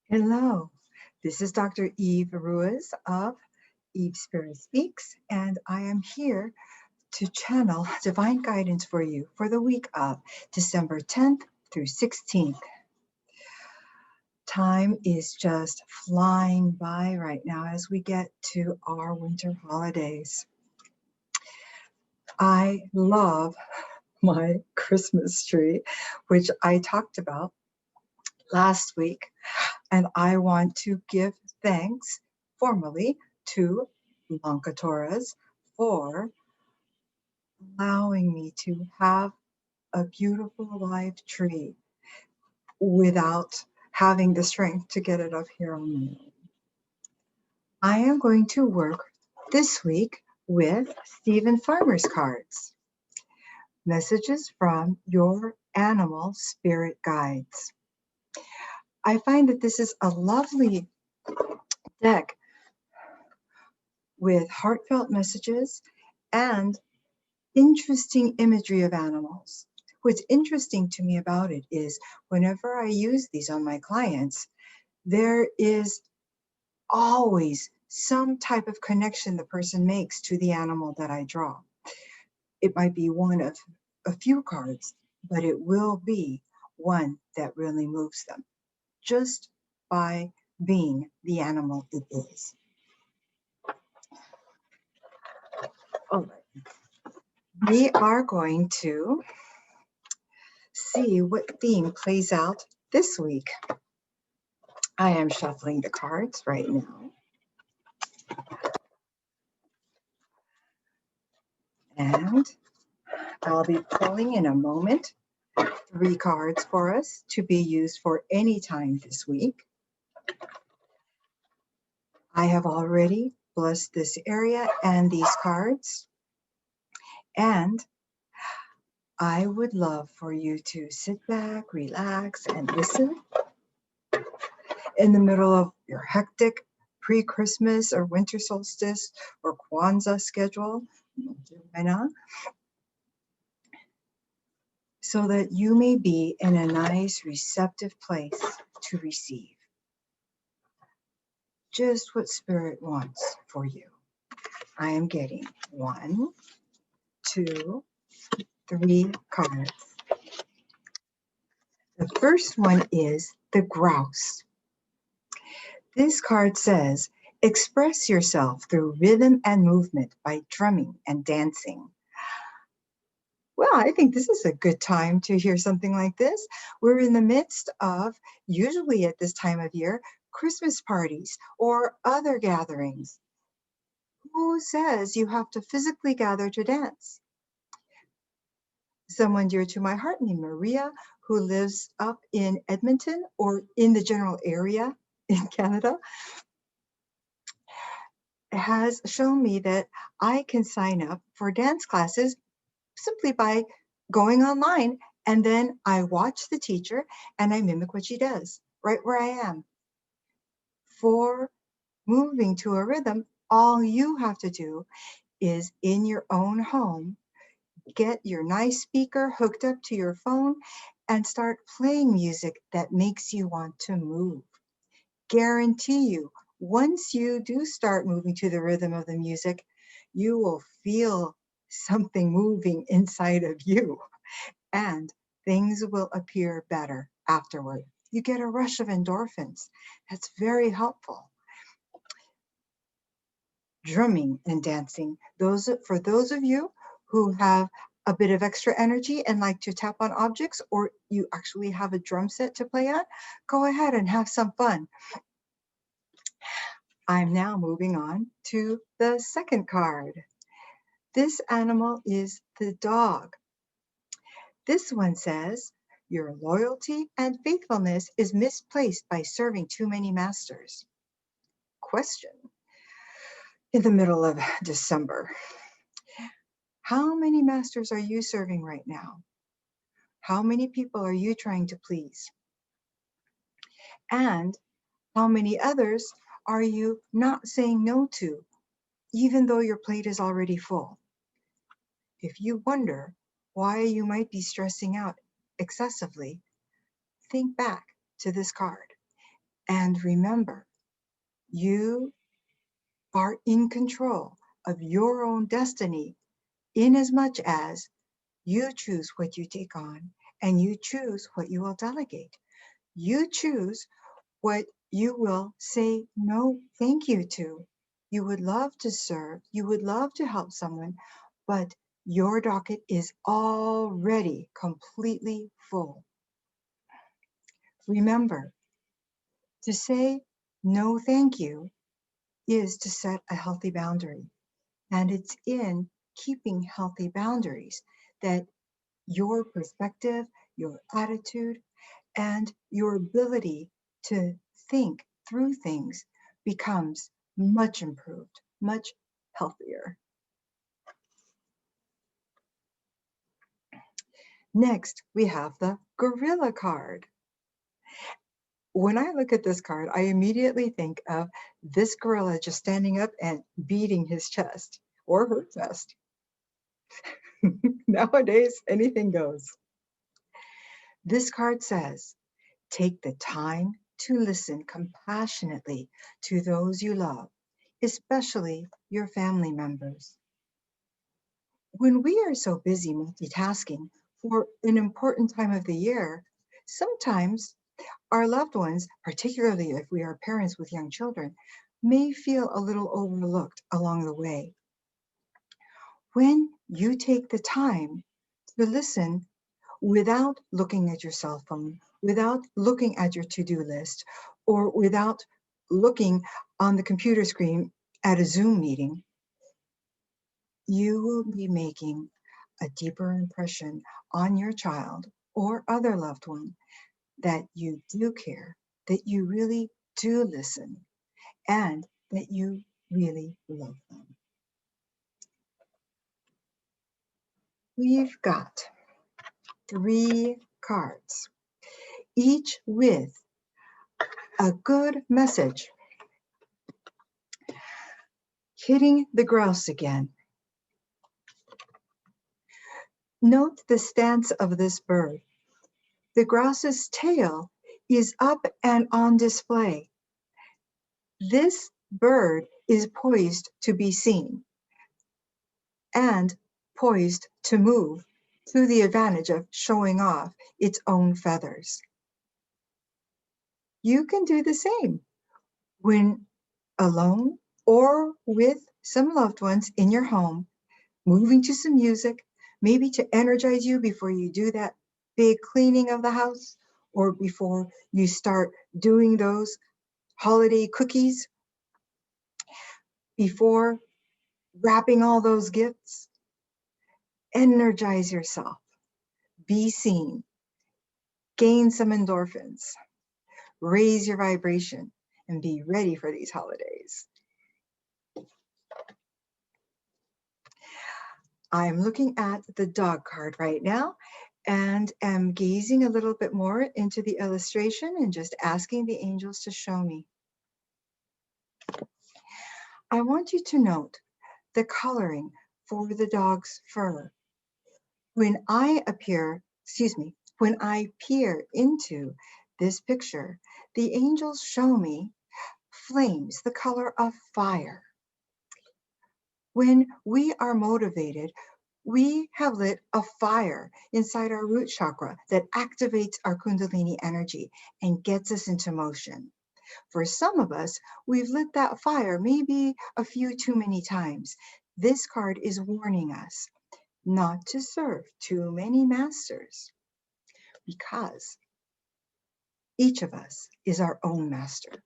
Hello, this is Dr. Eve Ruiz of Eve SpiritSpeaks, and I am here to channel divine guidance for you for the week of December 10th through 16th. Time is just flying by right now as we get to our winter holidays. I love my Christmas tree, which I talked about last week, and I want to give thanks formally to Blanca Torres for allowing me to have a beautiful live tree without having the strength to get it up here on my own. I am going to work this week with Stephen Farmer's cards, messages from your animal spirit guides. I find that this is a lovely deck with heartfelt messages and interesting imagery of animals. What's interesting to me about it is whenever I use these on my clients, there is always some type of connection the person makes to the animal that I draw. It might be one of a few cards, but it will be one that really moves them just by being the animal it is. All right. We are going to see what theme plays out this week. I am shuffling the cards right now. And I'll be pulling in a moment 3 cards for us to be used for any time this week. I have already blessed this area and these cards. And I would love for you to sit back, relax, and listen in the middle of your hectic pre-Christmas or winter solstice or Kwanzaa schedule, so that you may be in a nice, receptive place to receive just what Spirit wants for you. I am getting 1, 2, 3 cards. The first one is the grouse. This card says, express yourself through rhythm and movement by drumming and dancing. Well, I think this is a good time to hear something like this. We're in the midst of, usually at this time of year, Christmas parties or other gatherings. Who says you have to physically gather to dance? Someone dear to my heart named Maria, who lives up in Edmonton or in the general area in Canada, has shown me that I can sign up for dance classes simply by going online, and then I watch the teacher and I mimic what she does right where I am. For moving to a rhythm, all you have to do is in your own home, get your nice speaker hooked up to your phone and start playing music that makes you want to move. Guarantee you, once you do start moving to the rhythm of the music, you will feel something moving inside of you, and things will appear better afterward. You get a rush of endorphins. That's very helpful. Drumming and dancing. For those of you who have a bit of extra energy and like to tap on objects, or you actually have a drum set to play on, go ahead and have some fun. I'm now moving on to the second card. This animal is the dog. This one says, your loyalty and faithfulness is misplaced by serving too many masters. Question. In the middle of December, how many masters are you serving right now? How many people are you trying to please? And how many others are you not saying no to, even though your plate is already full? If you wonder why you might be stressing out excessively, think back to this card. And remember, you are in control of your own destiny in as much as you choose what you take on and you choose what you will delegate. You choose what you will say no thank you to. You would love to serve, you would love to help someone, but your docket is already completely full. Remember, to say no thank you is to set a healthy boundary. And it's in keeping healthy boundaries that your perspective, your attitude, and your ability to think through things becomes much improved, much healthier. Next, we have the gorilla card. When I look at this card, I immediately think of this gorilla just standing up and beating his chest or her chest. Nowadays, anything goes. This card says, take the time to listen compassionately to those you love, especially your family members. When we are so busy multitasking for an important time of the year, sometimes our loved ones, particularly if we are parents with young children, may feel a little overlooked along the way. When you take the time to listen without looking at your cell phone, without looking at your to-do list, or without looking on the computer screen at a Zoom meeting, you will be making a deeper impression on your child or other loved one that you do care, that you really do listen, and that you really love them. We've got 3 cards, each with a good message. Hitting the grouse again. Note the stance of this bird. The grouse's tail is up and on display. This bird is poised to be seen and poised to move to the advantage of showing off its own feathers. You can do the same when alone or with some loved ones in your home, moving to some music, maybe to energize you before you do that big cleaning of the house or before you start doing those holiday cookies, before wrapping all those gifts. Energize yourself, be seen, gain some endorphins, raise your vibration, and be ready for these holidays. I'm looking at the dog card right now and am gazing a little bit more into the illustration and just asking the angels to show me. I want you to note the coloring for the dog's fur. When I peer into this picture, the angels show me flames, the color of fire. When we are motivated, we have lit a fire inside our root chakra that activates our kundalini energy and gets us into motion. For some of us, we've lit that fire maybe a few too many times. This card is warning us not to serve too many masters because each of us is our own master.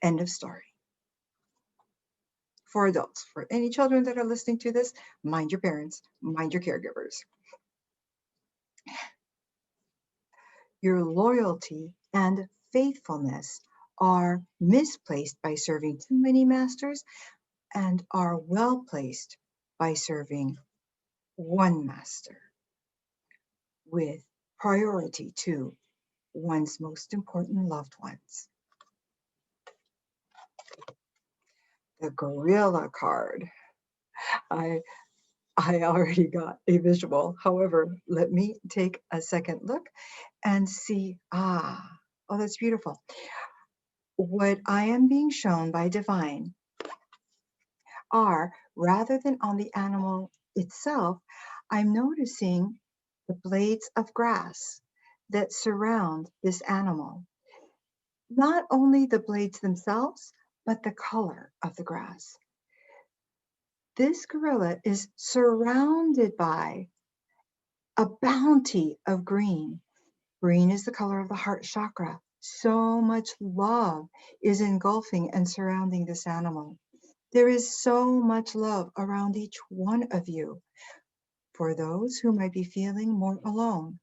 End of story. For adults, for any children that are listening to this, mind your parents, mind your caregivers. Your loyalty and faithfulness are misplaced by serving too many masters and are well placed by serving one master with priority to one's most important loved ones. The gorilla card. I already got a visual. However, let me take a second look and see, Oh, that's beautiful. What I am being shown by divine are, rather than on the animal itself, I'm noticing the blades of grass that surround this animal. Not only the blades themselves, but the color of the grass. This gorilla is surrounded by a bounty of green. Green is the color of the heart chakra. So much love is engulfing and surrounding this animal. There is so much love around each one of you. For those who might be feeling more alone,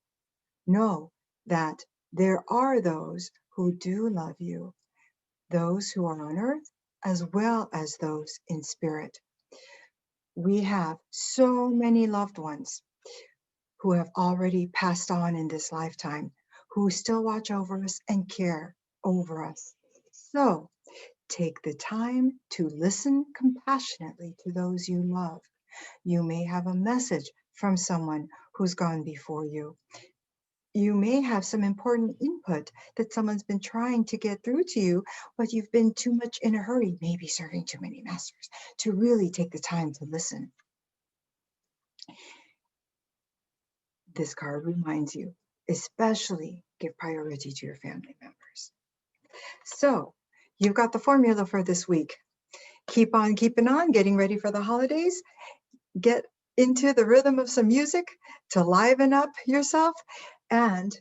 know that there are those who do love you, those who are on earth as well as those in spirit. We have so many loved ones who have already passed on in this lifetime, who still watch over us and care over us. So take the time to listen compassionately to those you love. You may have a message from someone who's gone before you. You may have some important input that someone's been trying to get through to you, but you've been too much in a hurry, maybe serving too many masters, to really take the time to listen. This card reminds you, especially give priority to your family members. So you've got the formula for this week. Keep on keeping on, getting ready for the holidays. Get into the rhythm of some music to liven up yourself and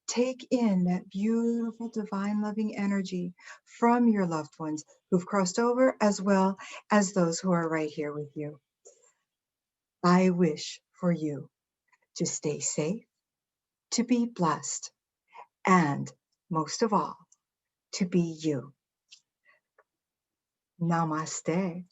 take in that beautiful divine loving energy from your loved ones who've crossed over, as well as those who are right here with you. I wish for you to stay safe, to be blessed, and most of all, to be you. Namaste.